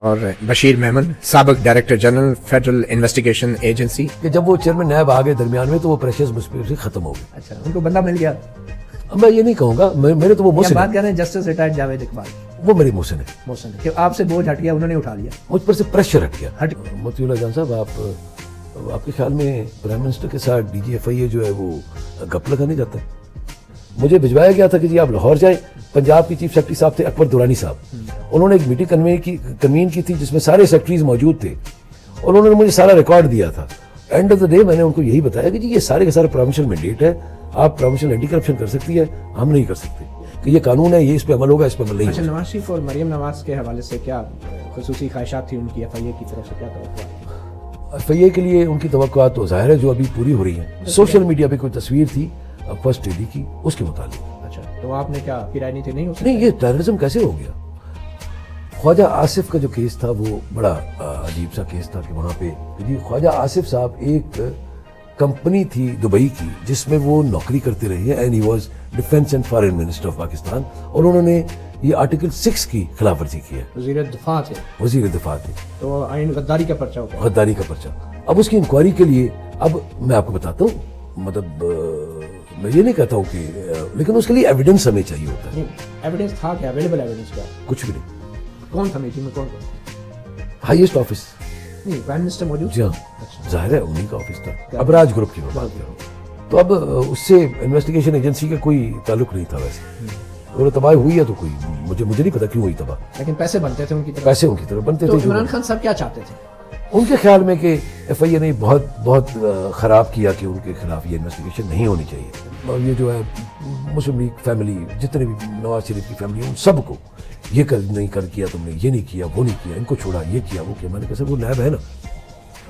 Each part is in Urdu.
اور بشیر میمن سابق director general federal investigation agency کہ جب وہ چیئرمین نیب آ گئے درمیان میں تو وہ پریشیس مسپیسی ختم ہو گئی. اچھا ان کو بندہ مل گیا. اب میں یہ نہیں کہوں گا, میرے تو وہ محسن بات کر رہے ہیں جسٹس ریٹائرڈ جاوید اقبال, وہ میری محسن ہے. محسن کہ آپ سے بوجھ ہٹ گیا, انہوں نے اٹھا لیا, مجھ پر سے پریشر ہٹ گیا. ہٹ مطیع اللہ جان صاحب, آپ کے خیال میں پرائم منسٹر کے ساتھ ڈی جی ایف آئی اے جو ہے وہ گپ لگانے جاتا ہے؟ مجھے بھجوایا گیا تھا کہ جی آپ لاہور جائیں. پنجاب کی چیف سیکرٹری صاحب تھے اکبر دورانی صاحب, انہوں نے ایک میٹنگ کنوین کی تھی جس میں سارے سیکرٹریز موجود تھے, اور انہوں نے مجھے سارا ریکارڈ دیا تھا. اینڈ آف دا ڈے میں نے ان کو یہی بتایا کہ جی یہ سارے کے سارے پروونشل مینڈیٹ ہے, آپ پروونشل اینٹی کرپشن کر سکتی ہے, ہم نہیں کر سکتے, کہ یہ قانون ہے, یہ اس پہ عمل ہوگا, اس پہ عمل نہیں اچھا ہوگا. نواز شریف اور مریم نواز کے حوالے سے کیا خصوصی خواہشات تھی ان کی, ایف آئی اے کی طرف سے کیا توقعات؟ ایف آئی اے کے لیے ان کی توقعات تو ظاہر ہے جو ابھی پوری ہو رہی ہیں. سوشل میڈیا پہ کوئی تصویر تھی فرسٹ لیڈی کی, اس کے متعلق. اچھا تو آپ نے کیا کی رائے نہیں تھی؟ نہیں, یہ ٹیررزم کیسے ہو گیا؟ خواجہ آصف کا جو کیس تھا وہ بڑا عجیب سا کیس تھا کہ وہاں پہ جی خواجہ آصف صاحب ایک کمپنی تھی دبئی کی جس میں وہ نوکری کرتے رہے ہیں, and he was defence and foreign minister of Pakistan, اور انہوں نے یہ آرٹیکل 6 کی خلاف ورزی کی ہے. وزیر دفاع تھے. وزیر دفاع تھے. تو آئین غداری کا پرچہ ہوگا. غداری کا پرچہ. اب اس کی انکوائری کے لیے, اب میں آپ کو بتاتا ہوں, مطلب میں یہ نہیں کہتا ہوں کہ, لیکن اس کے لیے ایویڈنس ہمیں چاہیے ہوتا ہے. ایویڈنس تھا کیا؟ اویلیبل ایویڈنس کیا؟ کچھ بھی نہیں. کون تھا میٹنگ میں؟ کون ہائیسٹ آفس. نہیں, پرائم منسٹر موجود؟ جی ہاں, ظاہر ہے انہیں کا آفس تھا. ابراج گروپ کی بات کر رہا ہوں. تو اب اس سے انویسٹیگیشن ایجنسی کا کوئی تعلق نہیں تھا ویسے. اور تباہ ہوئی ہے تو کوئی مجھے نہیں پتا کیوں ہوئی تباہ, لیکن پیسے بنتے تھے ان کی طرف. پیسے ان کی طرف بنتے تو تھے. عمران خان صاحب کیا چاہتے تھے ان کے خیال میں کہ ایف آئی اے نے بہت خراب کیا کہ ان کے خلاف یہ انویسٹیگیشن نہیں ہونی چاہیے. اور یہ جو ہے مسلم لیگ فیملی, جتنے بھی نواز شریف کی فیملی, ان سب کو یہ نہیں کر کیا, تم نے یہ نہیں کیا, وہ نہیں کیا, ان کو چھوڑا, یہ کیا, وہ کیا. میں نے کہا سر وہ نیب ہے نا,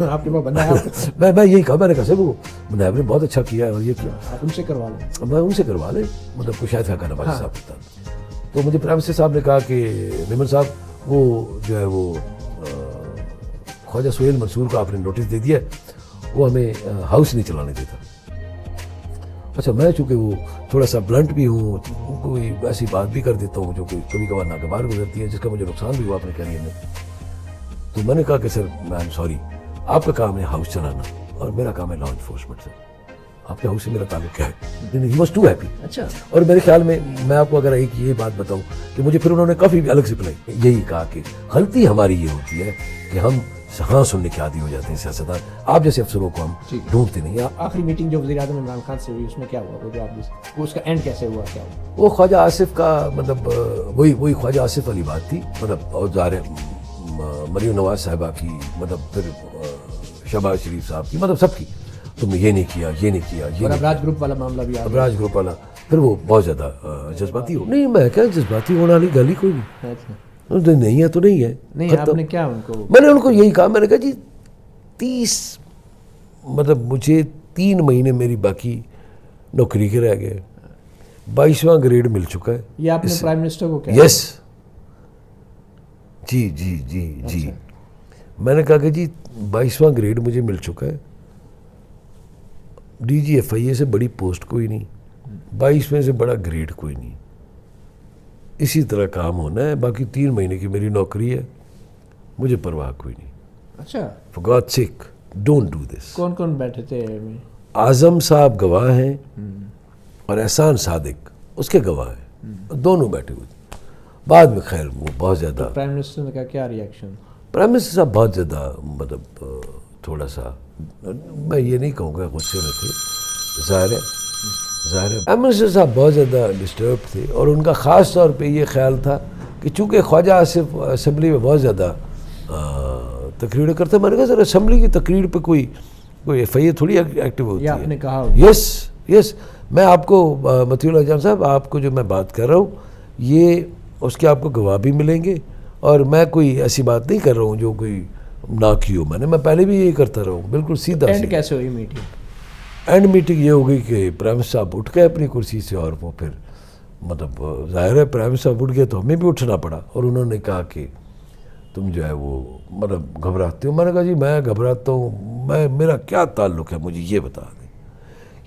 آپ کے پاس بندہ ہے. میں یہی کہا, میں نے کہا سر وہ نیب نے بہت اچھا کیا ہے اور یہ کیا, آپ ان سے کروا لیں. میں ان سے کروا لیں, مطلب کوئی شاید فیکا نواز صاحب ہوتا. تو مجھے پرائم منسٹر صاحب نے کہا کہ میمن صاحب وہ جو ہے وہ خواجہ سہیل منصور کو آپ نے نوٹس دے دیا, وہ ہمیں ہاؤس نہیں چلانے دیتا. اچھا, میں چونکہ وہ تھوڑا سا بلنٹ بھی ہوں, کوئی ایسی بات بھی کر دیتا ہوں جو کہ کبھی کبھار ناگوار گزرتی ہے, جس کا مجھے نقصان بھی ہوا اپنے کیریئر میں. تو میں نے کہا کہ سر میں ایم سوری, آپ کا کام ہے ہاؤس چلانا اور میرا کام ہے لا انفورسمنٹ. سر آپ کے ہاؤس سے میرا تعلق کیا ہے؟ He was too happy. اچھا, اور میرے خیال میں آپ کو اگر ایک یہ بات بتاؤں کہ مجھے پھر انہوں نے کافی الگ سے بلائی, یہی کہا کہ غلطی ہماری یہ ہوتی ہے کہ ہم ہاں سننے کے عادی ہو جاتے ہیں سیاستدان, آپ جیسے افسروں کو ہم ڈھونڈتے نہیں. آخری میٹنگ جو وزیر اعظم عمران خان سے ہوئی اس میں کیا ہوا؟ وہ جو آپ اس کا اینڈ کیسے ہوا, کیا ہوا؟ وہ خواجہ آصف کا مطلب وہی خواجہ آصف والی بات تھی, مطلب اور ظاہر مریم نواز صاحبہ کی, مطلب پھر شہباز شریف صاحب کی, مطلب سب کی, تم نے یہ نہیں کیا, یہ نہیں کیا, یہ. اور ابراج گروپ والا معاملہ بھی, ابراج گروپ والا, پھر وہ بہت زیادہ جذباتی ہو. نہیں, میں کیا جذباتی ہونے والی گل ہی کوئی نہیں. نہیں ہے تو نہیں ہے. نہیں, آپ نے کیا ان کو؟ میں نے ان کو یہی کہا, میں نے کہا جی 30 مطلب مجھے 3 مہینے میری باقی نوکری کے رہ گئے, 22واں گریڈ مل چکا ہے. یہ آپ نے پرائم منسٹر کو کہا؟ یس, جی. میں نے کہا کہ جی 22واں گریڈ مجھے مل چکا ہے, ڈی جی ایف آئی اے سے بڑی پوسٹ کوئی نہیں, 22ویں سے بڑا گریڈ کوئی نہیں, اسی طرح کام ہونا ہے. باقی 3 مہینے کی میری نوکری ہے, مجھے پرواہ کوئی نہیں. اچھا, For God's sake, don't do this. کون بیٹھے تھے؟ اعظم صاحب گواہ ہیں اور احسان صادق اس کے گواہ ہیں, دونوں بیٹھے ہوئے تھے. بعد میں خیر وہ بہت زیادہ, پرائم منسٹر نے کہا کیا ریئیکشن؟ پرائم منسٹر صاحب بہت زیادہ مطلب تھوڑا سا, میں یہ نہیں کہوں گا غصے میں تھے, ظاہر ہے پرائم منسٹر صاحب بہت زیادہ ڈسٹرب تھے, اور ان کا خاص طور پہ یہ خیال تھا کہ چونکہ خواجہ آصف اسمبلی میں بہت زیادہ تقریر کرتے. میں نے کہا سر اسمبلی کی تقریر پہ کوئی ایف آئی اے تھوڑی ایکٹیو ہوتی ہے. آپ نے کہا یس, میں آپ کو مطیع اللہ جان صاحب, آپ کو جو میں بات کر رہا ہوں یہ اس کے آپ کو گواہ بھی ملیں گے, اور میں کوئی ایسی بات نہیں کر رہا ہوں جو کوئی نہ کی ہو. میں پہلے بھی یہی کرتا رہا ہوں, بالکل سیدھا. اینڈ کیسے ہوئی میٹنگ؟ اینڈ میٹنگ یہ ہو گئی کہ پرائم منسٹر صاحب اٹھ گئے اپنی کرسی سے, اور وہ پھر مطلب ظاہر ہے پرائم منسٹر صاحب اٹھ گئے تو ہمیں بھی اٹھنا پڑا, اور انہوں نے کہا کہ تم جو ہے وہ مطلب گھبراتے ہو. میں نے کہا جی میں گھبراتا ہوں, میرا کیا تعلق ہے, مجھے یہ بتا دیں,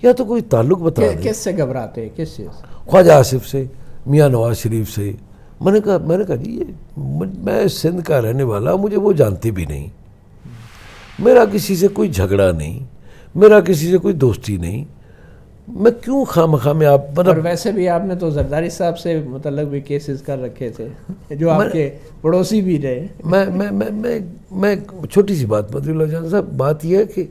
یا تو کوئی تعلق بتا دیں. کس سے گھبراتے ہیں, کس چیز؟ خواجہ آصف سے, میاں نواز شریف سے, میں نے کہا جی میں سندھ کا رہنے والا، مجھے وہ جانتے بھی نہیں، میرا کسی سے کوئی جھگڑا نہیں، میرا کسی سے کوئی دوستی نہیں، میں کیوں خواہ میں آپ اور ویسے بھی آپ نے تو زرداری صاحب سے متعلق بھی کیسز کر رکھے تھے جو آپ کے پڑوسی بھی رہے. میں چھوٹی سی بات مدری اللہ جان صاحب، بات یہ ہے کہ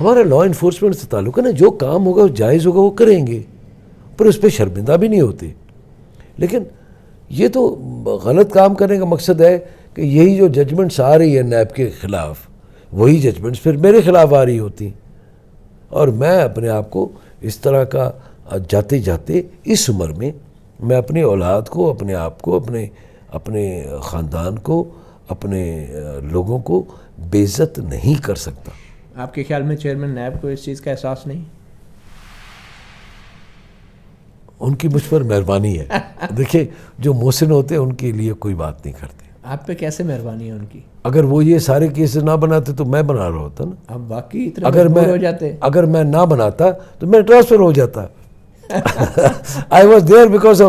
ہمارا لا انفورسمنٹ سے تعلق ہے نا، جو کام ہوگا وہ جائز ہوگا وہ کریں گے، پر اس پہ شرمندہ بھی نہیں ہوتے. لیکن یہ تو غلط کام کرنے کا مقصد ہے کہ یہی جو ججمنٹس آ رہی ہے نیب کے خلاف، وہی ججمنٹس پھر میرے خلاف آ رہی ہوتی، اور میں اپنے آپ کو اس طرح کا جاتے جاتے اس عمر میں اپنی اولاد کو، اپنے آپ کو، اپنے خاندان کو، اپنے لوگوں کو بے عزت نہیں کر سکتا. آپ کے خیال میں چیئرمین نیب کو اس چیز کا احساس نہیں؟ ان کی مجھ پر مہربانی ہے. دیکھیں جو محسن ہوتے ہیں ان کے لیے کوئی بات نہیں کرتے. آپ پہ کیسے مہربانی ہے ان کی؟ اگر وہ یہ سارے کیسز نہ بناتے تو میں بنا رہا ہوتا نا. اب واقعی اتنا مجبور ہو جاتے. اگر میں نہ بناتا تو میں ٹرانسفر ہو جاتا. I was there because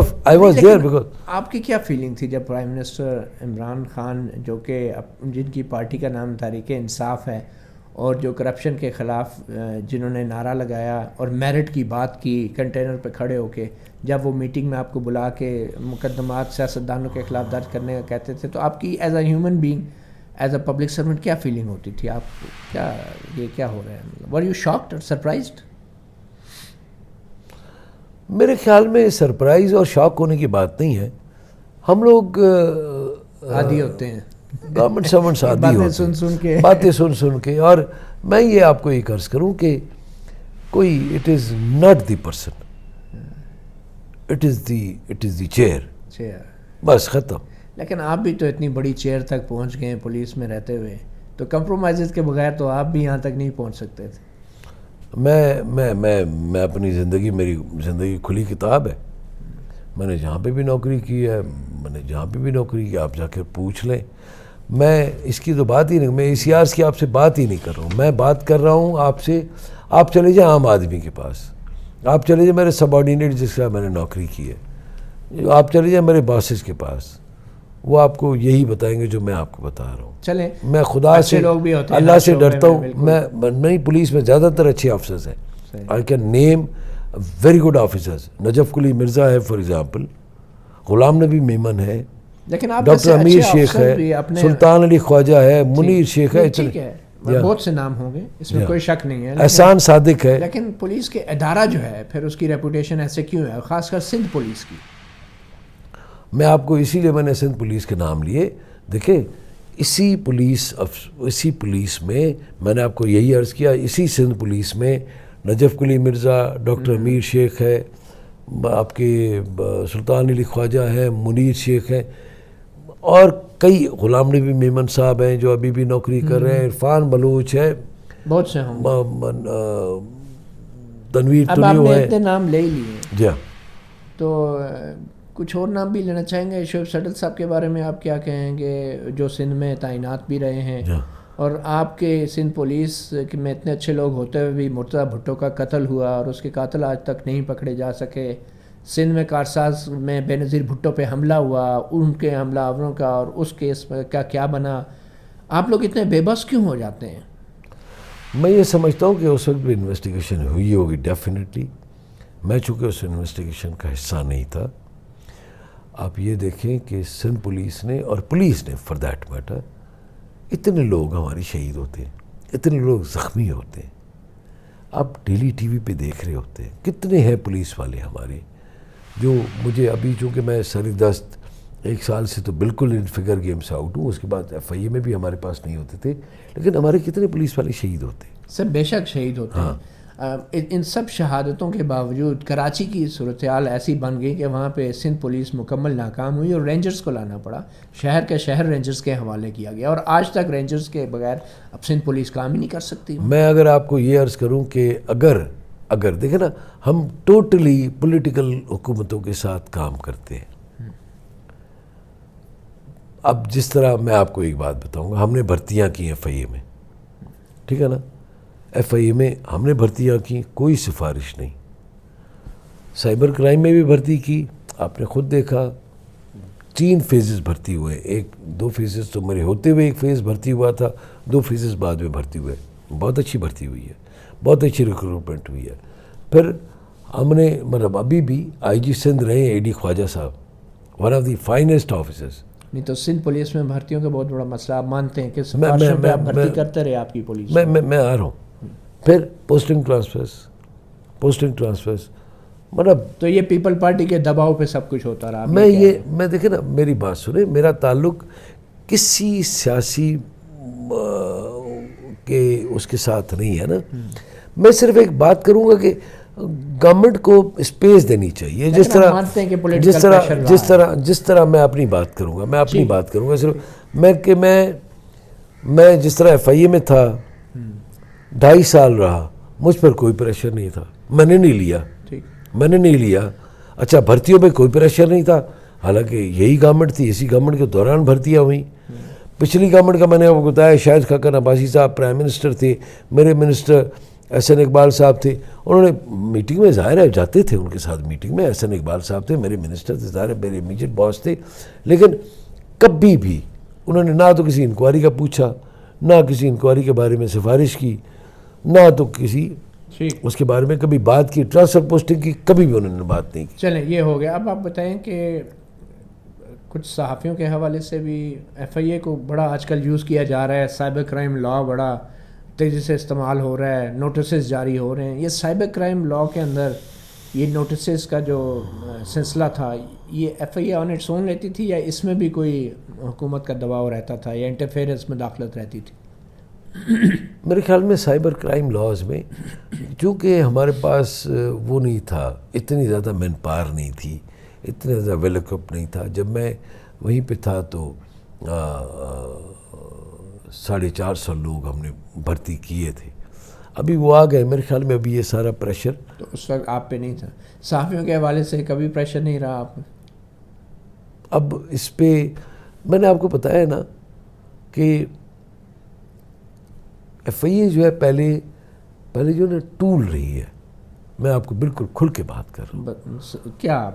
آپ کی کیا فیلنگ تھی جب پرائم منسٹر عمران خان، جو کہ جن کی پارٹی کا نام تحریک انصاف ہے، اور جو کرپشن کے خلاف جنہوں نے نعرہ لگایا اور میرٹ کی بات کی کنٹینر پہ کھڑے ہو کے، جب وہ میٹنگ میں آپ کو بلا کے مقدمات سیاستدانوں کے خلاف درج کرنے کا کہتے تھے، تو آپ کی as a human being, as a public servant کیا فیلنگ ہوتی تھی؟ آپ کیا یہ کیا ہو رہا ہے؟ ور یو شاکڈ اور سرپرائزڈ؟ میرے خیال میں سرپرائز اور شاک ہونے کی بات نہیں ہے. ہم لوگ عادی ہوتے ہیں، گورنمنٹ سرونٹس عادی ہوتے ہیں باتیں سن کے. اور میں یہ آپ کو ایک عرض کروں کہ کوئی it is not the person, it is the chair, بس ختم. لیکن آپ بھی تو اتنی بڑی چیئر تک پہنچ گئے ہیں پولیس میں رہتے ہوئے، تو کمپرومائزز کے بغیر تو آپ بھی یہاں تک نہیں پہنچ سکتے تھے. میں اپنی میری زندگی کھلی کتاب ہے. میں نے جہاں پہ بھی نوکری کی ہے، میں نے جہاں پہ بھی نوکری کی، آپ جا کے پوچھ لیں. میں اس کی تو بات ہی نہیں، میں ECRs کی آپ سے بات ہی نہیں کر رہا ہوں. میں بات کر رہا ہوں آپ سے. آپ چلے جائیں عام آدمی کے پاس، آپ چلے جائیں میرے سب آرڈینیٹ جس کا میں نے نوکری کی ہے، آپ چلے جائیں میرے باسز کے پاس، وہ آپ کو یہی بتائیں گے جو میں آپ کو بتا رہا ہوں. چلیں، میں خدا سے، اللہ سے ڈرتا ہوں. میں پولیس میں زیادہ تر اچھے آفیسرز ہیں. I can name very good officers. Najaf Quli Mirza ہے فار ایگزامپل، غلام نبی میمن ہے، ڈاکٹر امیر شیخ ہے، سلطان علی خواجہ ہے، منیر شیخ ہے، بہت سے نام ہوں گے، اس میں کوئی شک نہیں ہے. احسان صادق ہے. لیکن پولیس کے ادارہ جو ہے پھر اس کی ریپوٹیشن ایسے کیوں ہے، خاص کر سندھ پولیس کی؟ میں آپ کو اسی لیے میں نے سندھ پولیس کے نام لیے. دیکھیں اسی پولیس میں نے آپ کو یہی عرض کیا، اسی سندھ پولیس میں نجف قلی مرزا، ڈاکٹر امیر شیخ ہے، آپ کے سلطان علی خواجہ ہے، منیر شیخ ہے، اور کئی غلام نبی میمن صاحب ہیں جو ابھی بھی نوکری کر رہے ہیں، عرفان بلوچ ہے، بہت سے ہوں، تنویر اب آپ نے اتنے نام لے لیے. جی تو کچھ اور نام بھی لینا چاہیں گے؟ شعیب سٹل صاحب کے بارے میں آپ کیا کہیں گے، جو سندھ میں تعینات بھی رہے ہیں، اور آپ کے سندھ پولیس میں اتنے اچھے لوگ ہوتے ہوئے بھی مرتضیٰ بھٹو کا قتل ہوا اور اس کے قاتل آج تک نہیں پکڑے جا سکے. سندھ میں کارساز میں بے نظیر بھٹو پہ حملہ ہوا، ان کے حملہ آوروں کا اور اس کیس کا کیا بنا، آپ لوگ اتنے بے بس کیوں ہو جاتے ہیں؟ میں یہ سمجھتا ہوں کہ اس وقت بھی انویسٹیگیشن ہوئی ہوگی ڈیفینیٹلی. میں چونکہ اس انویسٹیگیشن کا حصہ نہیں تھا. آپ یہ دیکھیں کہ سندھ پولیس نے، اور پولیس نے فار دیٹ میٹر، اتنے لوگ ہمارے شہید ہوتے ہیں، اتنے لوگ زخمی ہوتے ہیں. آپ ڈیلی ٹی وی پہ دیکھ رہے ہوتے ہیں کتنے ہیں پولیس والے ہمارے، جو مجھے ابھی چونکہ میں سری دست 1 سال سے تو بالکل ان فگر گیم سے آؤٹ ہوں، اس کے بعد FIA میں بھی ہمارے پاس نہیں ہوتے تھے، لیکن ہمارے کتنے پولیس والے شہید ہوتے ہیں. سب بے شک شہید ہوتے ہیں. ان سب شہادتوں کے باوجود کراچی کی صورتحال ایسی بن گئی کہ وہاں پہ سندھ پولیس مکمل ناکام ہوئی اور رینجرز کو لانا پڑا، شہر کے شہر رینجرز کے حوالے کیا گیا، اور آج تک رینجرز کے بغیر اب سندھ پولیس کام ہی نہیں کر سکتی. میں اگر آپ کو یہ عرض کروں کہ اگر دیکھیں نا، ہم ٹوٹلی پولیٹیکل حکومتوں کے ساتھ کام کرتے ہیں. اب جس طرح میں آپ کو ایک بات بتاؤں گا، ہم نے بھرتیاں کی ہیں FIA میں، ٹھیک ہے نا، FIA میں ہم نے بھرتیاں کی، کوئی سفارش نہیں. سائبر کرائم میں بھی بھرتی کی، آپ نے خود دیکھا، 3 فیزز بھرتی ہوئے. 2 فیزز تو میرے ہوتے ہوئے 1 فیز بھرتی ہوا تھا, 2 فیزز بعد میں بھرتی ہوئے. بہت اچھی بھرتی ہوئی ہے, بہت اچھی ریکروٹمنٹ ہوئی ہے. پھر ہم نے مطلب ابھی بھی آئی جی سندھ رہے اے ڈی خواجہ صاحب, one of the finest officers. نہیں تو سندھ پولیس میں بھرتیوں کا بہت بڑا مسئلہ آپ مانتے ہیں کہ سفارشوں پہ آپ بھرتی کرتے رہے آپ کی پولیس؟ میں آ رہا ہوں. پھر پوسٹنگ ٹرانسفرز مطلب تو یہ پیپل پارٹی کے دباؤ پہ سب کچھ ہوتا رہا. میں دیکھیں نا, میری بات سنیں, میرا تعلق کسی سیاسی کے اس کے ساتھ نہیں ہے نا. میں صرف ایک بات کروں گا کہ گورنمنٹ کو اسپیس دینی چاہیے. جس طرح میں اپنی بات کروں گا صرف میں جس طرح ایف آئی اے میں تھا 2.5 سال رہا, مجھ پر کوئی پریشر نہیں تھا, میں نے نہیں لیا. اچھا, بھرتیوں پہ کوئی پریشر نہیں تھا, حالانکہ یہی گورنمنٹ تھی, اسی گورنمنٹ کے دوران بھرتیاں ہوئیں. پچھلی گورنمنٹ کا میں نے آپ کو بتایا, شاہد خاقان عباسی صاحب پرائم منسٹر تھے, میرے منسٹر احسن اقبال صاحب تھے. انہوں نے میٹنگ میں, ظاہر ہے جاتے تھے ان کے ساتھ میٹنگ میں, احسن اقبال صاحب تھے, میرے منسٹر تھے, ظاہر ہے میرے امیجیٹ باس تھے, لیکن کبھی بھی انہوں نے نہ تو کسی انکوائری کا پوچھا, نہ کسی انکوائری کے بارے میں سفارش کی, نہ تو کسی اس کے بارے میں کبھی بات کی. ٹرانسفر پوسٹنگ کی کبھی بھی انہوں نے بات نہیں کی. چلیں یہ ہو گیا. اب آپ بتائیں کہ کچھ صحافیوں کے حوالے سے بھی ایف آئی اے کو بڑا آج کل یوز کیا جا رہا ہے. سائبر کرائم لا بڑا تیزی سے استعمال ہو رہا ہے, نوٹسز جاری ہو رہے ہیں. یہ سائبر کرائم لا کے اندر یہ نوٹسز کا جو سلسلہ تھا, یہ F I a on its own لیتی تھی یا اس میں بھی کوئی حکومت کا دباؤ رہتا تھا یا انٹرفیئرنس میں داخلت رہتی تھی؟ میرے خیال میں سائبر کرائم لاز میں چونکہ ہمارے پاس وہ نہیں تھا, اتنی زیادہ مین پاور نہیں تھی, اتنا زیادہ ویل اکوپڈ نہیں تھا. جب میں وہیں پہ تھا تو 450 لوگ ہم نے بھرتی کیے تھے. ابھی وہ آ گئے, میرے خیال میں ابھی یہ سارا پریشر تو اس وقت آپ پہ نہیں تھا. صحافیوں کے حوالے سے کبھی پریشر نہیں رہا آپ؟ اب اس پہ میں نے آپ کو بتایا نا کہ ایف آئی اے جو ہے پہلے جو ہے ٹول رہی ہے. میں آپ کو بالکل کھل کے بات کر رہا ہوں. کیا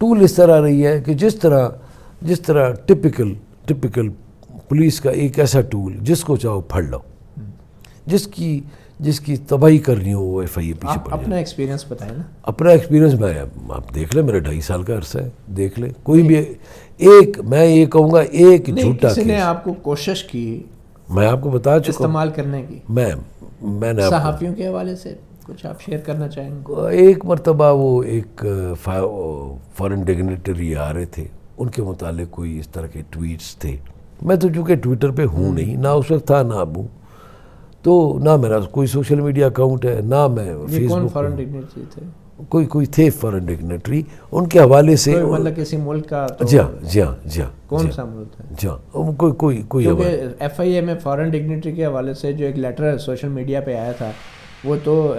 ٹول اس طرح رہی ہے کہ جس طرح ٹپکل پولیس کا ایک ایسا ٹول جس کو چاہو پھڑ لو, جس کی تباہی کرنی ہو وہ ایف آئی اے پیچھے پڑ جائے. اپنا ایکسپیرینس بتائیں نا. اپنا ایکسپیرینس میں آپ دیکھ لیں, میرا 2.5 سال کا عرصہ ہے, دیکھ لیں. کوئی بھی میں یہ کہوں گا ایک جھوٹا کسی نے آپ کو کوشش کی, میں آپ کو بتا چکا استعمال کرنے کی, میں نے صحافیوں کے حوالے سے کچھ آپ شیئر کرنا چاہیں گے؟ ایک مرتبہ وہ ایک فارن ڈگنیٹری آ رہے تھے, ان کے متعلق کوئی اس طرح کے ٹویٹس تھے. میں تو چونکہ ٹویٹر پہ ہوں نہیں, نہ اس وقت تھا, نہ اب ہوں, تو نہ میرا کوئی سوشل میڈیا اکاؤنٹ ہے, نہ میں فیس بک. فارن ڈگنیٹری تھے کوئی تھے فارن ڈگنیٹری, ان کے حوالے سے مطلب کسی ملک کا؟ جی ہاں. کون سا ملک ہے؟ جی ہاں, کوئی ایف آئی اے میں فارن ڈگنیٹری کے حوالے سے جو ایک لیٹر سوشل میڈیا پہ آیا تھا, وہ تو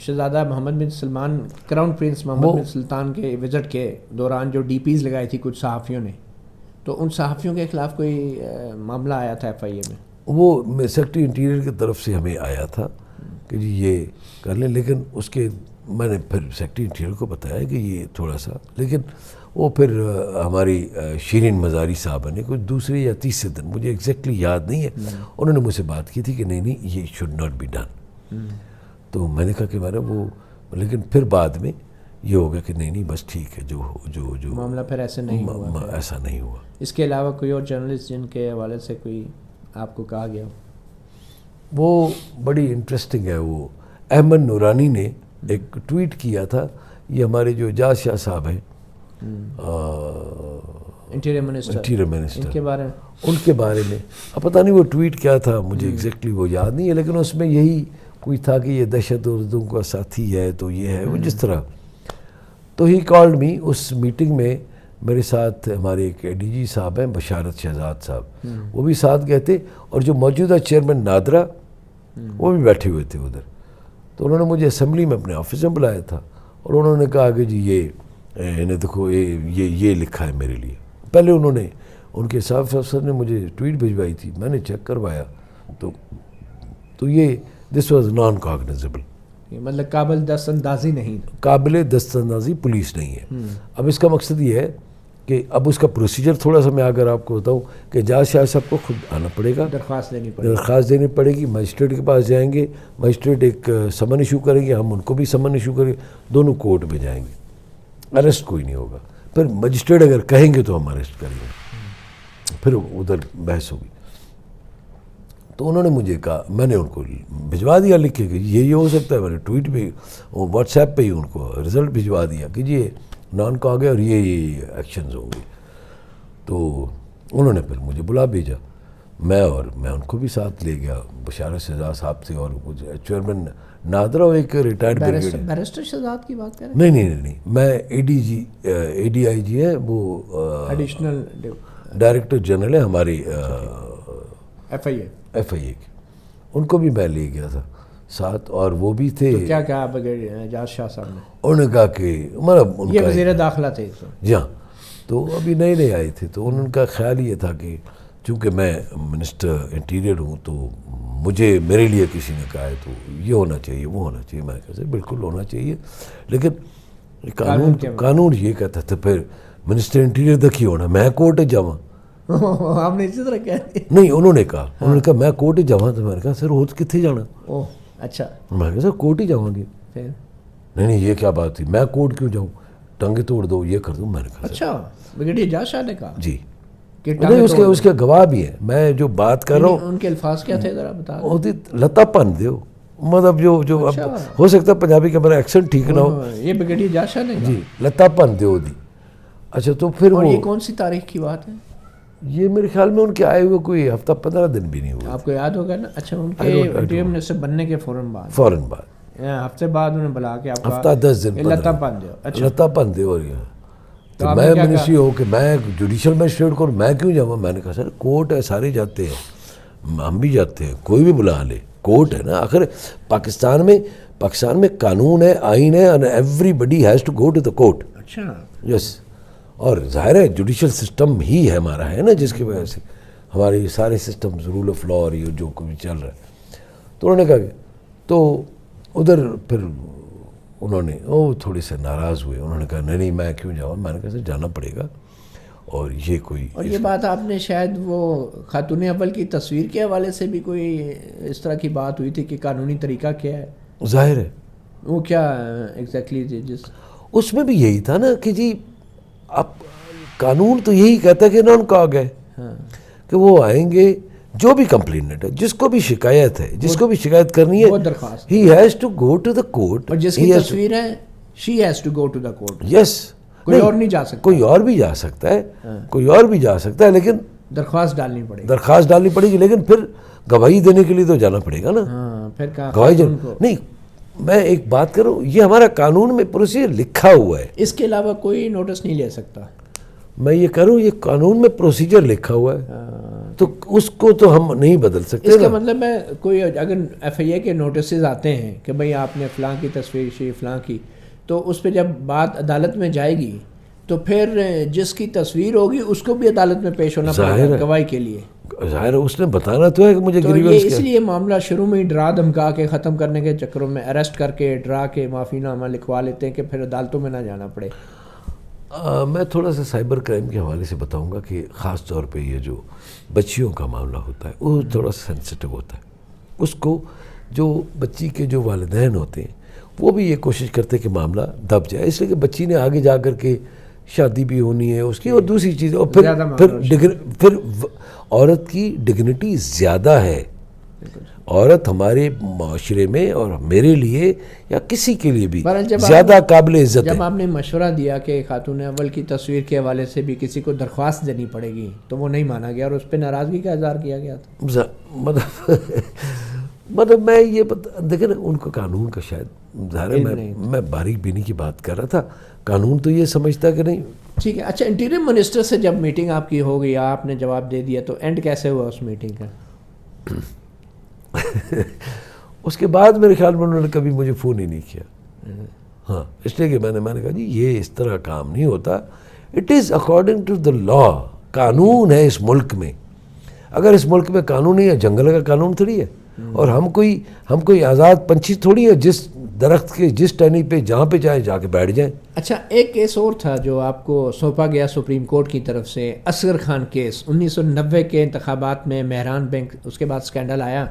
شہزادہ محمد بن سلمان, کراؤن پرنس محمد بن سلطان کے وزٹ کے دوران جو ڈی پیز لگائی تھی کچھ صحافیوں نے, تو ان صحافیوں کے خلاف کوئی معاملہ آیا تھا ایف آئی اے میں؟ وہ سیکرٹری انٹیریئر کی طرف سے ہمیں آیا تھا کہ جی یہ کر لیں, لیکن اس کے میں نے پھر سیکرٹری انٹیریئر کو بتایا کہ یہ تھوڑا سا, لیکن وہ پھر ہماری شیرین مزاری صاحبہ نے کچھ دوسرے یا تیسرے دن, مجھے ایگزیکٹلی یاد نہیں ہے, انہوں نے مجھ سے بات کی تھی کہ نہیں یہ شوڈ ناٹ بی ڈن. تو میں نے کہا کہ میرا وہ, لیکن پھر بعد میں یہ ہو گیا کہ نہیں بس ٹھیک ہے, جو معاملہ پھر ایسا نہیں ہوا. اس کے علاوہ کوئی اور جرنلسٹ جن کے حوالے سے کوئی آپ کو کہا گیا؟ وہ بڑی انٹرسٹنگ ہے. وہ احمد نورانی نے ایک ٹویٹ کیا تھا, یہ ہمارے جو اعجاز شاہ صاحب ہیں انٹیریئر منسٹر, ان کے بارے میں اب پتہ نہیں وہ ٹویٹ کیا تھا, مجھے ایگزیکٹلی وہ یاد نہیں ہے, لیکن اس میں یہی کوئی تھا کہ یہ دہشت گردوں کا ساتھی ہے, تو یہ ہے وہ جس طرح. تو he called me, us meeting میں میرے ساتھ ہمارے ایک ڈی جی صاحب ہیں بشارت شہزاد صاحب, وہ بھی ساتھ گئے تھے, اور جو موجودہ چیئرمین نادرا وہ بھی بیٹھے ہوئے تھے ادھر. تو انہوں نے مجھے اسمبلی میں اپنے آفس میں بلایا تھا, اور انہوں نے کہا کہ جی یہ دیکھو یہ لکھا ہے میرے لیے. پہلے انہوں نے, ان کے صاحب افسر نے مجھے ٹویٹ بھجوائی تھی, میں نے چیک کروایا تو یہ دس واز نان کاگنیزیبل, مطلب قابل دست اندازی نہیں, قابل دست اندازی پولیس نہیں ہے. اب اس کا مقصد یہ ہے کہ اب اس کا پروسیجر تھوڑا سا میں اگر آپ کو بتاؤں کہ اعجاز شاہ صاحب کو خود آنا پڑے گا, درخواست دینی پڑے گی, مجسٹریٹ کے پاس جائیں گے, مجسٹریٹ ایک سمن ایشو کریں گے, ہم ان کو بھی سمن ایشو کریں گے, دونوں کورٹ میں جائیں گے, اریسٹ کوئی نہیں ہوگا. پھر مجسٹریٹ اگر کہیں گے تو ہم اریسٹ کریں گے, پھر ادھر بحث ہوگی. تو انہوں نے مجھے کہا, میں نے ان کو بھجوا دیا لکھ کے کہ یہ ہو سکتا ہے, میں نے ٹویٹ پہ واٹس ایپ پہ ہی ان کو رزلٹ بھجوا دیا کہ یہ نان کو آ گیا اور یہ ایکشنز ہوں گے. تو انہوں نے پھر مجھے بلا بھیجا, میں ان کو بھی ساتھ لے گیا. بشارت شہزاد صاحب تھے اور چیئرمین نادرا, ایک ریٹائرڈ بریگیڈیئر. بیرسٹر شہزاد کی بات کر رہے ہیں؟ نہیں, میں اے ڈی آئی جی ہے, وہ ایڈیشنل ڈائریکٹر جنرل ہے ہماری ایف آئی اے کی. ان کو بھی میں لے گیا تھا ساتھ, اور وہ بھی تھے. کیا کہا اعجاز شاہ صاحب نے؟ انہوں نے کہا کہ مطلب یہ وزیر داخلہ تھے جی ہاں, تو ابھی نئے آئے تھے, تو ان کا خیال یہ تھا کہ چونکہ میں منسٹر انٹیریئر ہوں تو مجھے میرے لیے کسی نے کہا ہے تو یہ ہونا چاہیے وہ ہونا چاہیے. میں کہا بالکل ہونا چاہیے, لیکن قانون یہ کہتا تھا پھر منسٹر انٹیریئر دکھی ہونا, میں کورٹ جاواں. آپ نے اسی طرح کہا؟ نہیں, انہوں نے کہا میں کورٹ جاواں. تو میں نے کہا سر وہ کتنے جانا؟ اچھا. میں نے کہا سر کورٹ ہی جاواں گے. نہیں یہ کیا بات تھی, میں کورٹ کیوں جاؤں, ٹانگیں توڑ دو, یہ کر دوں. میں نے کہا اچھا, بریگیڈیئر اعجاز شاہ نے کہا؟ جی. نہیں, اس کے گواہ بھی ہیں. میں جو بات کر رہا ہوں ان کے الفاظ کیا تھے ذرا بتا دیں. لتا پن دیو, مطلب جو اب ہو سکتا ہے پنجابی کا میرا ایکسنٹ ٹھیک نہ ہو. یہ بریگیڈیئر اعجاز شاہ نے جی, لتا پن دیو دی. اچھا, تو پھر وہ یہ کون سی تاریخ کی بات ہے؟ یہ میرے خیال میں ان کے آئے ہوئے کوئی ہفتہ 15 دن بھی نہیں ہوا. آپ کو یاد ہوگا نا؟ اچھا, ان کے انٹیریئر منسٹر بننے کے فوراً بعد ہفتے بعد انہوں نے بلا کے آپ ہفتہ 10 دن لتا پن دیو. اچھا, لتا پن دیو. اور تو میں منسٹری ہو کہ میں جوڈیشل مجسٹریٹ کو میں کیوں جاؤں. میں نے کہا سر کورٹ ہے, سارے جاتے ہیں, ہم بھی جاتے ہیں, کوئی بھی بلا لے, کورٹ ہے نا. آخر پاکستان میں قانون ہے, آئین ہے, and everybody has to go to the court. اچھا, یس. اور ظاہر ہے جوڈیشل سسٹم ہی ہے ہمارا, ہے نا, جس کی وجہ سے ہمارے یہ سارے سسٹم رول آف لا اور یہ جو کچھ چل رہا ہے. تو انہوں نے کہا کہ تو ادھر پھر انہوں نے تھوڑے سے ناراض ہوئے. انہوں نے کہا نہیں میں کیوں جاؤں. میں نے کہا سر جانا پڑے گا. اور یہ کوئی, اور یہ بات آپ نے شاید وہ خاتون اول کی تصویر کے حوالے سے بھی کوئی اس طرح کی بات ہوئی تھی کہ قانونی طریقہ کیا ہے. ظاہر ہے وہ کیا ایگزیکٹلی جس اس میں بھی یہی تھا نا کہ جی اب قانون تو یہی کہتا ہے کہ نان کو آ گئے کہ وہ آئیں گے, جو بھی کمپلینٹ ہے, جس کو بھی شکایت ہے, جس کو بھی شکایت کرنی ہے, he has to go to the court. اور جس کی تصویر ہے she has to go to the court. yes, کوئی اور نہیں جا سکتا. کوئی اور بھی جا سکتا ہے, کوئی اور بھی جا سکتا ہے, لیکن درخواست ڈالنی پڑے گی. لیکن پھر گواہی دینے کے لیے تو جانا پڑے گا نا. پھر گواہی نہیں, میں ایک بات کروں, یہ ہمارا قانون میں پروسیجر لکھا ہوا ہے, اس کے علاوہ کوئی نوٹس نہیں لے سکتا. میں یہ کروں, یہ قانون میں پروسیجر لکھا ہوا ہے, تو اس کو تو ہم نہیں بدل سکتے. اس کا مطلب ہے کوئی اگر ایف آئی اے کے نوٹسز آتے ہیں کہ بھئی آپ نے فلاں کی تصویر شی فلاں کی, تو اس پہ جب بات عدالت میں جائے گی تو پھر جس کی تصویر ہوگی اس کو بھی عدالت میں پیش ہونا پڑے گا گواہی کے لیے. ظاہر ہے اس نے بتانا تو ہے کہ مجھے گریوینس کیا. اس لیے معاملہ شروع میں ہی ڈرا دھمکا کے ختم کرنے کے چکروں میں اریسٹ کر کے ڈرا کے معافی نامہ لکھوا لیتے ہیں کہ پھر عدالتوں میں نہ جانا پڑے. میں تھوڑا سا سائبر کرائم کے حوالے سے بتاؤں گا کہ خاص طور پہ یہ جو بچیوں کا معاملہ ہوتا ہے وہ تھوڑا سا سینسٹیو ہوتا ہے. اس کو جو بچی کے جو والدین ہوتے ہیں وہ بھی یہ کوشش کرتے ہیں کہ معاملہ دب جائے, اس لیے کہ بچی نے آگے جا کر کے شادی بھی ہونی ہے اس کی, اور دوسری چیز, اور پھر عورت کی ڈگنیٹی زیادہ ہے. عورت ہمارے معاشرے میں اور میرے لیے یا کسی کے لیے بھی زیادہ قابل عزت ہے. جب آپ نے مشورہ دیا کہ خاتون اول کی تصویر کے حوالے سے بھی کسی کو درخواست دینی پڑے گی تو وہ نہیں مانا گیا اور اس پہ ناراضگی کا اظہار کیا گیا تھا. مطلب میں یہ دیکھیں نا, ان کو قانون کا شاید ظاہر ہے, میں باریک بینی کی بات کر رہا تھا, قانون تو یہ سمجھتا کہ نہیں. ٹھیک ہے. اچھا, انٹیریئر منسٹر سے جب میٹنگ آپ کی ہو گئی, آپ نے جواب دے دیا, تو اینڈ کیسے ہوا اس میٹنگ کا؟ اس کے بعد میرے خیال میں انہوں نے کبھی مجھے فون ہی نہیں کیا. ہاں, اس لیے کہ میں نے کہا جی یہ اس طرح کام نہیں ہوتا. It is according to the law. قانون ہے اس ملک میں. اگر اس ملک میں قانون نہیں ہے, جنگل کا قانون تھوڑی ہے, اور ہم کوئی آزاد پنچھی تھوڑی ہے جس درخت کے جس ٹہنی پہ جہاں پہ چاہیں جا کے بیٹھ جائیں. اچھا، ایک کیس اور تھا جو آپ کو سونپا گیا سپریم کورٹ کی طرف سے، اصغر خان کیس. 1990 کے انتخابات میں مہران بینک، اس کے بعد اسکینڈل آیا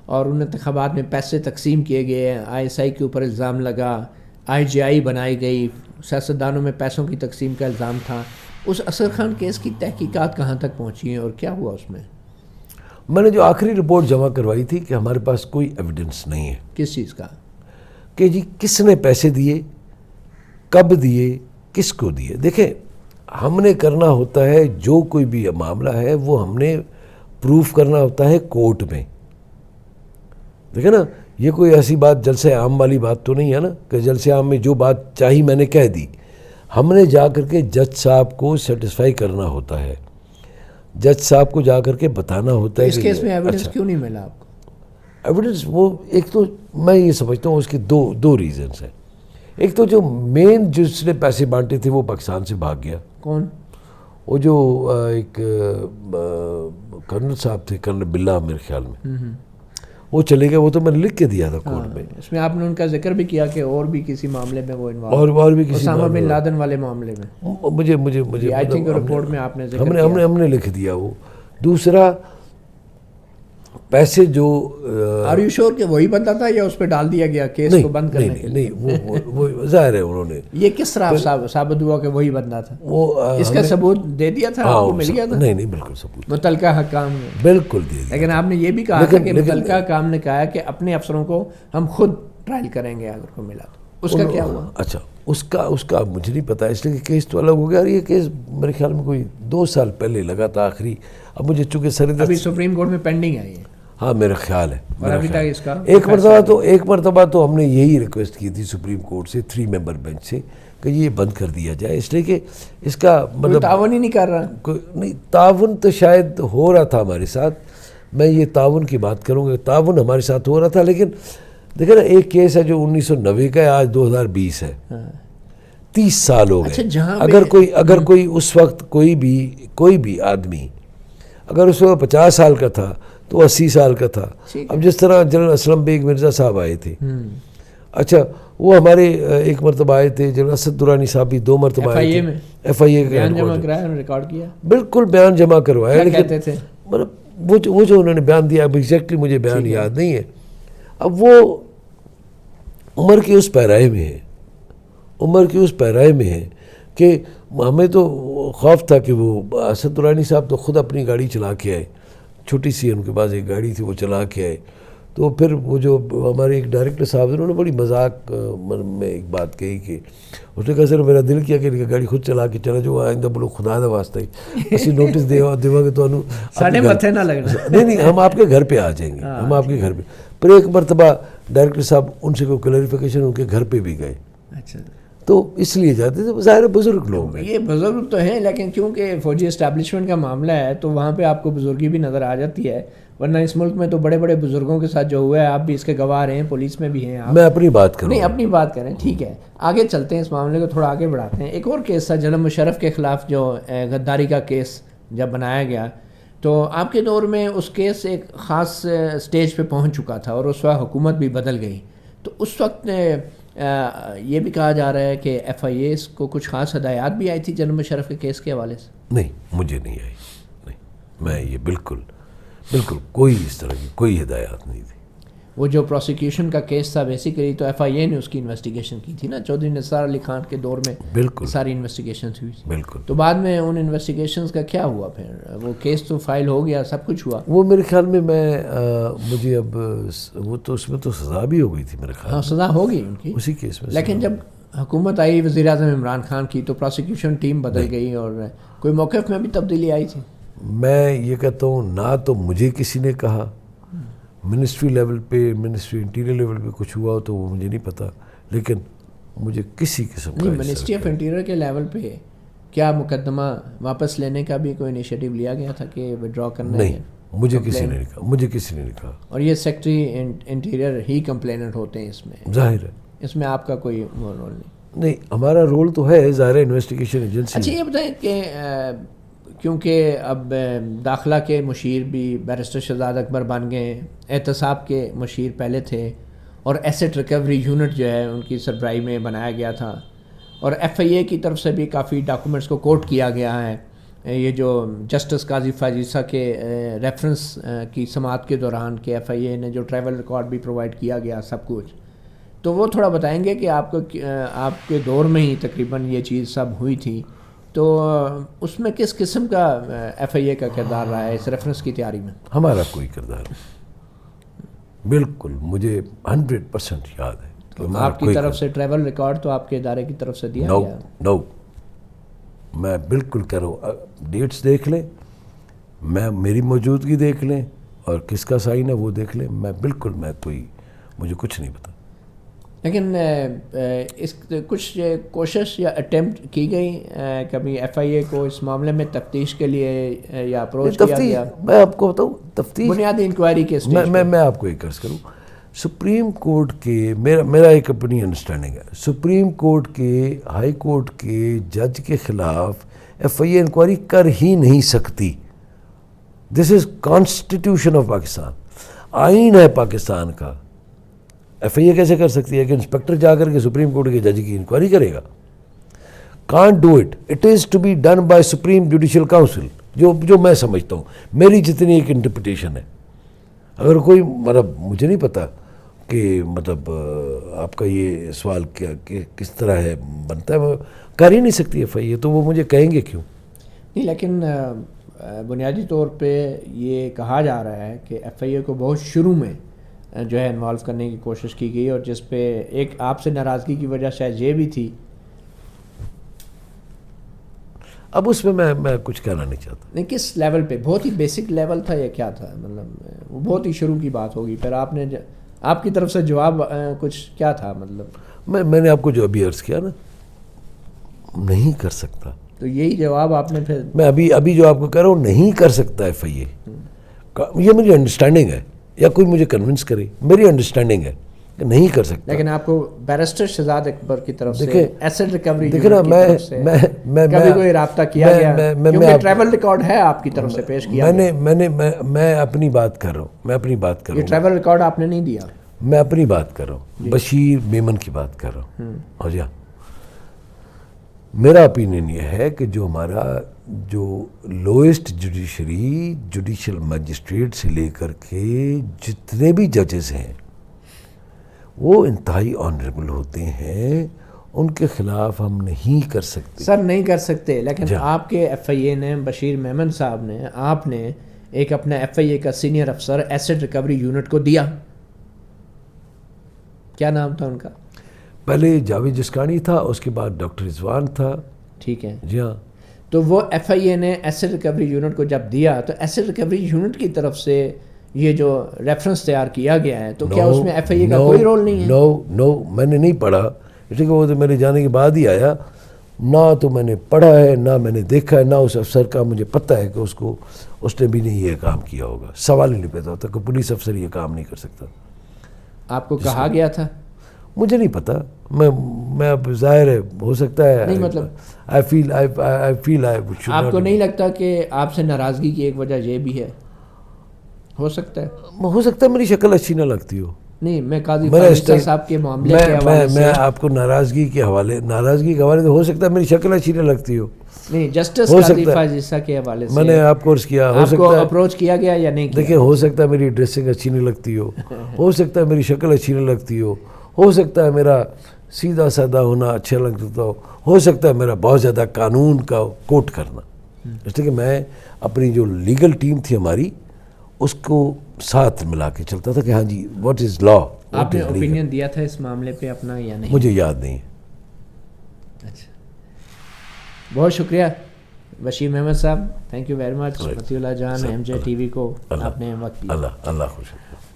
اور ان انتخابات میں پیسے تقسیم کیے گئے، ISI کے اوپر الزام لگا، IGI بنائی گئی، سیاستدانوں میں پیسوں کی تقسیم کا الزام تھا. اس اصغر خان کیس کی تحقیقات کہاں تک پہنچی ہیں اور کیا ہوا اس میں؟ میں نے جو آخری رپورٹ جمع کروائی تھی کہ ہمارے پاس کوئی ایویڈنس نہیں ہے. کس چیز کا؟ کہ جی کس نے پیسے دیے، کب دیے، کس کو دیے. دیکھیں، ہم نے کرنا ہوتا ہے جو کوئی بھی معاملہ ہے وہ ہم نے پروف کرنا ہوتا ہے کورٹ میں. دیکھیں نا، یہ کوئی ایسی بات جلسہ عام والی بات تو نہیں ہے نا کہ جلسہ عام میں جو بات چاہی میں نے کہہ دی. ہم نے جا کر کے جج صاحب کو سیٹسفائی کرنا ہوتا ہے، جج صاحب کو جا کر کے بتانا ہوتا ہے. اس کیس میں ایویڈنس کیوں نہیں ملا آپ کو؟ ایویڈنس وہ ایک تو میں یہ سمجھتا ہوں اس کے دو ریزنس ہیں. ایک تو جو مین جس نے پیسے بانٹے تھے وہ پاکستان سے بھاگ گیا. کون؟ وہ جو ایک کرنل صاحب تھے، کرنل بلّہ میرے خیال میں، وہ چلے گئے. وہ تو میں نے لکھ کے دیا تھا کورٹ میں. اس میں آپ نے ان کا ذکر بھی کیا کہ اور بھی کسی معاملے میں وہ انوالو، اور بھی کسی اسامہ بن لادن والے معاملے میں مجھے آئی تھنک رپورٹ میں آپ نے ذکر کیا. ہم نے لکھ دیا. وہ دوسرا پیسے جو آر یو شور کہ وہی بندہ تھا یا اس پہ ڈال دیا گیا کیس کو بند کرنے کے لیے؟ نہیں، وہ ظاہر ہے انہوں نے. یہ کس طرح ثابت ہوا کہ وہی بندہ تھا؟ وہ اس کا ثبوت دے دیا تھا آپ کو؟ مل گیا تھا؟ نہیں بالکل ثبوت متعلقہ حکام نے بالکل دے دیا. لیکن آپ نے یہ بھی کہا تھا کہ متعلقہ حکام نے کہا کہ اپنے افسروں کو ہم خود ٹرائل کریں گے اگر کو ملا تو. اس کا کیا ہوا؟ اچھا، اس کا مجھے نہیں پتا، اس لیے کہ کیس تو الگ ہو گیا. اور یہ کیس میرے خیال میں کوئی 2 سال پہلے لگا تھا آخری. اب مجھے چونکہ ابھی سپریم کورٹ میں پینڈنگ ہے یہ. ہاں میرا خیال ہے. اور ابھی تک اس کا ایک مرتبہ تو ہم نے یہی ریکویسٹ کی تھی سپریم کورٹ سے 3 ممبر بینچ سے کہ یہ بند کر دیا جائے، اس لیے کہ اس کا مطلب تعاون ہی نہیں کر رہا. نہیں، تعاون تو شاید ہو رہا تھا ہمارے ساتھ. میں یہ تعاون کی بات کروں گا، تعاون ہمارے ساتھ ہو رہا تھا. لیکن دیکھیں نا، ایک کیس ہے جو 1990 کا ہے، آج 2020 ہے، 30 سال ہو گئے. اگر کوئی اس وقت کوئی بھی آدمی اگر اس وقت 50 سال کا تھا تو 80 سال کا تھا. اب جس طرح جنرل اسلم بیگ مرزا صاحب آئے تھے، اچھا وہ ہمارے ایک مرتبہ آئے تھے. جنرل اسد درانی صاحب بھی 2 مرتبہ آئے تھے. FIA بیان جمع کرایا، ریکارڈ کیا. بالکل بیان جمع کروایا. لیکن کہتے تھے مطلب وہ جو انہوں نے بیان دیا، اب ایگزیکٹلی مجھے بیان یاد نہیں ہے. اب وہ عمر کی اس پیرائے میں ہے کہ ہمیں تو خوف تھا کہ وہ اسد درانی صاحب تو خود اپنی گاڑی چلا کے آئے، چھوٹی سی ان کے پاس ایک گاڑی تھی، وہ چلا کے آئے. تو پھر وہ جو ہمارے ایک ڈائریکٹر صاحب انہوں نے بڑی مذاق میں ایک بات کہی کہ اس نے کہا سر میرا دل کیا کہ گاڑی خود چلا کے چلا جو آئندہ بولو خدا دا واسطہ ہی اسی نوٹس دیوا کہ تو متھے نہ لگنا. نہیں ہم آپ کے گھر پہ آ جائیں گے، ہم آپ کے گھر پہ. پھر ایک مرتبہ ڈائریکٹر صاحب ان سے کوئی کلیریفیکیشن ان کے گھر پہ بھی گئے. اچھا، تو اس لیے جاتے تھے. ظاہر بزرگ لوگ ہیں، یہ بزرگ تو ہیں، لیکن کیونکہ فوجی اسٹیبلشمنٹ کا معاملہ ہے تو وہاں پہ آپ کو بزرگی بھی نظر آ جاتی ہے. ورنہ اس ملک میں تو بڑے بڑے بزرگوں کے ساتھ جو ہوا ہے، آپ بھی اس کے گواہ رہے ہیں، پولیس میں بھی ہیں. میں اپنی بات کروں. نہیں، اپنی بات کریں، ٹھیک ہے. آگے چلتے ہیں، اس معاملے کو تھوڑا آگے بڑھاتے ہیں. ایک اور کیس تھا جنرل مشرف کے خلاف، جو غداری کا کیس جب بنایا گیا تو آپ کے دور میں اس کیس ایک خاص سٹیج پہ پہنچ چکا تھا اور اس وقت حکومت بھی بدل گئی. تو اس وقت یہ بھی کہا جا رہا ہے کہ FIA کو کچھ خاص ہدایات بھی آئی تھی جنرل مشرف کے کیس کے حوالے سے. نہیں، مجھے نہیں آئی. نہیں، میں یہ بالکل کوئی اس طرح کی کوئی ہدایات نہیں تھی. وہ جو پروسیکیوشن کا کیس تھا بیسیکلی تو FIA نے اس کی انویسٹیگیشن کی تھی نا. چودھری نثار علی خان کے دور میں بالکل ساری انویسٹیگیشنز ہوئی. بالکل. تو بعد میں ان انویسٹیگیشنز کا کیا ہوا؟ پھر وہ کیس تو فائل ہو گیا، سب کچھ ہوا. وہ میرے خیال میں مجھے اب وہ تو اس میں تو سزا بھی ہو گئی تھی میرے خیال. ہاں، سزا ہو گئی ان کی اسی کیس میں. لیکن جب حکومت آئی وزیر اعظم عمران خان کی تو پروسیکیوشن ٹیم بدل گئی اور کوئی موقف میں بھی تبدیلی آئی تھی. میں یہ کہتا ہوں، نہ تو مجھے کسی نے کہا منسٹری لیول پہ، منسٹری انٹیریئر لیول پہ کچھ ہوا تو وہ مجھے نہیں پتا. لیکن مجھے کسی قسم کا منسٹری آف انٹیریئر کے لیول پہ کیا مقدمہ واپس لینے کا بھی کوئی انیشیٹو لیا گیا تھا کہ ودرا کرنا ہے؟ نہیں، مجھے کسی نے نہیں کہا. اور یہ سیکٹری انٹیریئر ہی کمپلیننٹ ہوتے ہیں اس میں؟ ظاہر ہے اس میں آپ کا کوئی رول نہیں. ہمارا رول تو ہے ظاہر ہے، انویسٹیگیشن ایجنسی. اچھا، یہ بتائیں کہ کیونکہ اب داخلہ کے مشیر بھی بیرسٹر شہزاد اکبر بن گئے، احتساب کے مشیر پہلے تھے، اور ایسٹ ریکوری یونٹ جو ہے ان کی سربراہی میں بنایا گیا تھا، اور ایف آئی اے کی طرف سے بھی کافی ڈاکومنٹس کو کوٹ کیا گیا ہے. یہ جو جسٹس قاضی فائز کے ریفرنس کی سماعت کے دوران کہ ایف آئی اے نے جو ٹریول ریکارڈ بھی پرووائڈ کیا گیا سب کچھ، تو وہ تھوڑا بتائیں گے کہ آپ کے دور میں ہی تقریباً یہ چیز سب ہوئی تھی، تو اس میں کس قسم کا ایف آئی اے کا کردار رہا ہے اس ریفرنس کی تیاری میں؟ ہمارا کوئی کردار نہیں، بالکل مجھے 100% یاد ہے. آپ کی طرف سے ٹریول ریکارڈ تو آپ کے ادارے کی طرف سے دیا گیا؟ نو، میں بالکل کہہ رہا ہوں، ڈیٹس دیکھ لیں، میری موجودگی دیکھ لیں اور کس کا سائن ہے وہ دیکھ لیں، مجھے کچھ نہیں پتا. لیکن اس کچھ کوشش یا اٹیمپٹ کی گئی کبھی ایف آئی اے کو اس معاملے میں تفتیش کے لیے یا اپروچ کیا گیا؟ میں آپ کو بتاؤں تفتیش بنیادی انکوائری کے اسٹیج میں آپ کو ایک عرض کروں، سپریم کورٹ کے میرا ایک اپنی انڈرسٹینڈنگ ہے، سپریم کورٹ کے ہائی کورٹ کے جج کے خلاف ایف آئی اے انکوائری کر ہی نہیں سکتی. دس از کانسٹیٹیوشن آف پاکستان، آئین ہے پاکستان کا. ایف آئی اے کیسے کر سکتی ہے کہ انسپیکٹر جا کر کے سپریم کورٹ کے جج کی انکوائری کرے گا؟ Can't do it, it is to be done by supreme judicial council, جو میں سمجھتا ہوں، میری جتنی ایک انٹرپریٹیشن ہے. اگر کوئی مجھے نہیں پتا کہ آپ کا یہ سوال کیا کہ کس طرح ہے بنتا ہے، کر ہی نہیں سکتی ایف آئی اے، تو وہ مجھے کہیں گے کیوں؟ نہیں، لیکن بنیادی طور پہ یہ کہا جا رہا ہے کہ ایف آئی اے کو بہت شروع میں جو ہے انوالو کرنے کی کوشش کی گئی، اور جس پہ ایک آپ سے ناراضگی کی وجہ شاید یہ بھی تھی. اب اس میں میں کچھ کہنا نہیں چاہتا. نہیں، کس لیول پہ؟ بہت ہی بیسک لیول تھا یا کیا تھا؟ وہ بہت ہی شروع کی بات ہوگی، پھر آپ کی طرف سے جواب کچھ کیا تھا؟ میں نے آپ کو جو ابھی عرض کیا نا، نہیں کر سکتا، تو یہی جواب آپ نے پھر میں ابھی جو آپ کو کہہ رہا ہوں، نہیں کر سکتا ایف آئی اے. یہ میری انڈرسٹینڈنگ ہے، یا کوئی مجھے کنونس کرے، میری انڈرسٹینڈنگ ہے کہ نہیں کر سکتا. لیکن آپ کو بیرسٹر شہزاد اکبر کی طرف سے ایسٹ ریکوری دیکھیں نا، میں کبھی کوئی رابطہ کیا گیا؟ کیونکہ ٹریول ریکارڈ ہے آپ کی طرف سے پیش کیا میں اپنی بات کر رہا ہوں، یہ ٹریول ریکارڈ آپ نے نہیں دیا؟ میں اپنی بات کر رہا ہوں، بشیر میمن کی بات کر رہا ہوں. اور میرا اپینین یہ ہے کہ جو ہمارا جو لوئسٹ جوڈیشری، جوڈیشل مجسٹریٹ سے لے کر کے جتنے بھی ججز ہیں وہ انتہائی آنریبل ہوتے ہیں، ان کے خلاف ہم نہیں کر سکتے. سر نہیں کر سکتے، لیکن آپ کے ایف آئی اے نے، بشیر میمن صاحب نے، آپ نے ایک اپنا ایف آئی اے کا سینئر افسر ایسٹ ریکوری یونٹ کو دیا. کیا نام تھا ان کا؟ پہلے جاوید جسکانی تھا، اس کے بعد ڈاکٹر رضوان تھا. ٹھیک ہے جی ہاں. تو وہ ایف آئی اے نے ایسٹ ریکوری یونٹ کو جب دیا تو ایسٹ ریکوری یونٹ کی طرف سے یہ جو ریفرنس تیار کیا گیا ہے، تو کیا اس میں ایف آئی اے کا کوئی رول نہیں ہے؟ نو، میں نے نہیں پڑھا، ٹھیک ہے، وہ تو میرے جانے کے بعد ہی آیا. نہ تو میں نے پڑھا ہے، نہ میں نے دیکھا ہے، نہ اس افسر کا مجھے پتہ ہے کہ اس نے بھی نہیں یہ کام کیا ہوگا. سوال ہی نہیں پیدا ہوتا کہ پولیس افسر یہ کام نہیں کر سکتا. آپ کو کہا گیا تھا؟ مجھے نہیں پتا، میں اب ظاہر ہے ہو سکتا ہے، نہیں مطلب آپ کو نہیں لگتا کہ آپ سے ناراضگی کی ایک وجہ یہ بھی ہے؟ ہو سکتا ہے میری شکل اچھی نہ لگتی ہو. نہیں، میں قاضی فائز صاحب کے معاملے کے حوالے سے میں آپ کو ناراضگی کے حوالے سے ہو سکتا ہے میری شکل اچھی نہ لگتی ہو. نہیں، جسٹس قاضی فائز کے حوالے سے میں نے آپ کو عرض کیا، ہو آپ کو سکتا ہے اپروچ کیا گیا یا نہیں کیا؟ دیکھیں، ہو سکتا ہے میری ڈریسنگ اچھی نہیں لگتی ہو سکتا ہے میری شکل اچھی نہ لگتی ہو سکتا ہے میرا سیدھا سادہ ہونا اچھا لگتا ہو سکتا ہے میرا بہت زیادہ قانون کا کوٹ کرنا. اس لیے کہ میں اپنی جو لیگل ٹیم تھی ہماری، اس کو ساتھ ملا کے چلتا تھا کہ ہاں جی واٹ از لا. آپ نے اوپینین دیا تھا اس معاملے پہ اپنا یا نہیں؟ مجھے یاد نہیں. اچھا، بہت شکریہ Bashir Muhammad sahib, thank you very much. Matiullah Jan M J T V کو آپ نے وقت دیا. اللہ خوش.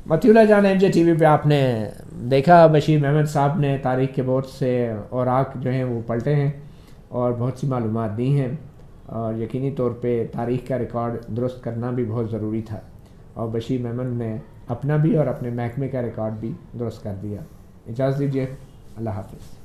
مطیع اللہ جان ایم جے ٹی وی پہ آپ نے دیکھا بشیر محمد صاحب نے تاریخ کے بہت سے اوراق جو ہیں وہ پلٹے ہیں اور بہت سی معلومات دی ہیں، اور یقینی طور پہ تاریخ کا ریکارڈ درست کرنا بھی بہت ضروری تھا، اور بشیر محمد نے اپنا بھی اور اپنے محکمے کا ریکارڈ بھی درست کر دیا. اجازت دیجیے، اللہ حافظ.